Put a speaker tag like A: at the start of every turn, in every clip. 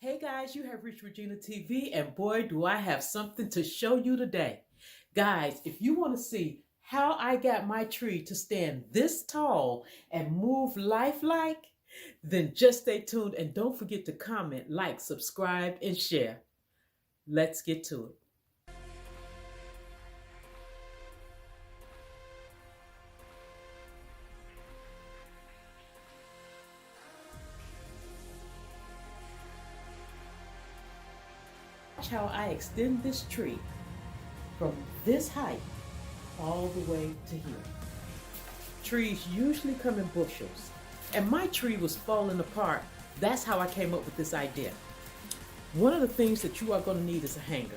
A: Hey guys, you have reached Regina TV, and boy, do I have something to show you today. Guys, if you want to see how I got my tree to stand this tall and move lifelike, then just stay tuned and don't forget to comment, like, subscribe, and share. Let's get to it. Watch how I extend this tree from this height all the way to here. Trees usually come in bushels, and my tree was falling apart. That's how I came up with this idea. One of the things that you are going to need is a hanger.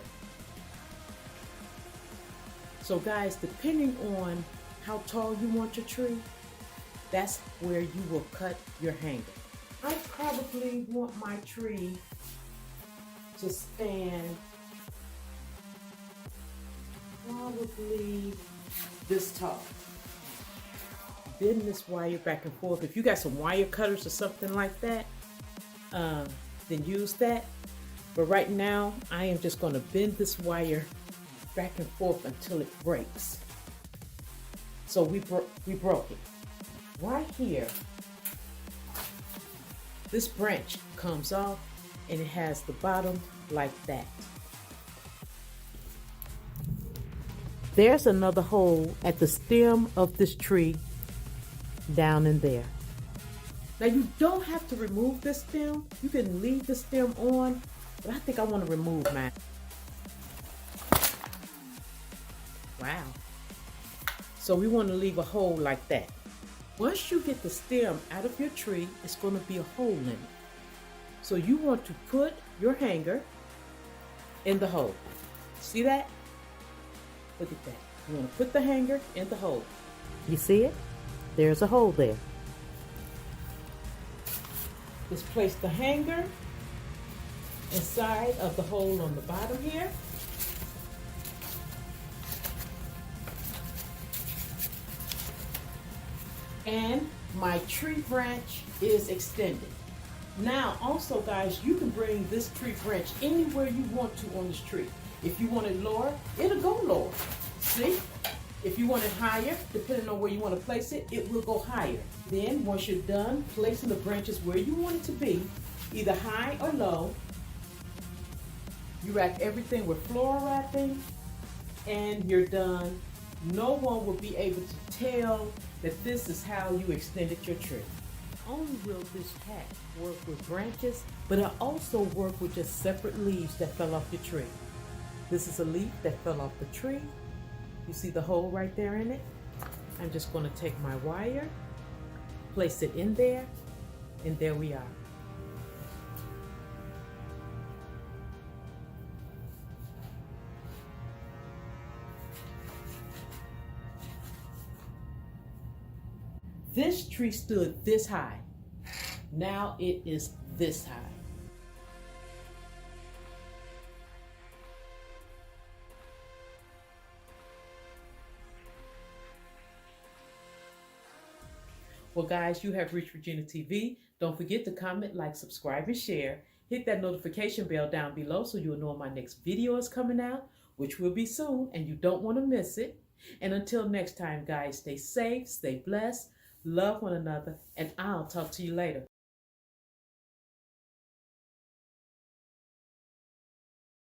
A: So guys, depending on how tall you want your tree, that's where you will cut your hanger. I probably want my tree to stand probably this tall. Bend this wire back and forth. If you got some wire cutters or something like that, then use that. But right now, I am just going to bend this wire back and forth until it breaks. So we broke it. Right here, this branch comes off and it has the bottom like that. There's another hole at the stem of this tree down in there. Now you don't have to remove this stem. You can leave the stem on, but I think I want to remove mine. Wow. So we want to leave a hole like that. Once you get the stem out of your tree, it's going to be a hole in it. So you want to put your hanger in the hole. See that? Look at that. You want to put the hanger in the hole. You see it? There's a hole there. Just place the hanger inside of the hole on the bottom here. And my tree branch is extended. Now also guys, you can bring this tree branch anywhere you want to on this tree. If you want it lower, it'll go lower. See? If you want it higher, depending on where you want to place it, it will go higher. Then once you're done placing the branches where you want it to be, either high or low, you wrap everything with floral wrapping and you're done. No one will be able to tell that this is how you extended your tree. Only will this pack work with branches, but it'll also work with just separate leaves that fell off your tree. This is a leaf that fell off the tree. You see the hole right there in it? I'm just going to take my wire, place it in there, and there we are. This tree stood this high. Now it is this high. Well guys, you have reached Regina TV. Don't forget to comment, like, subscribe, and share. Hit that notification bell down below so you'll know when my next video is coming out, which will be soon, and you don't want to miss it. And until next time guys, stay safe, stay blessed, love one another, and I'll talk to you later.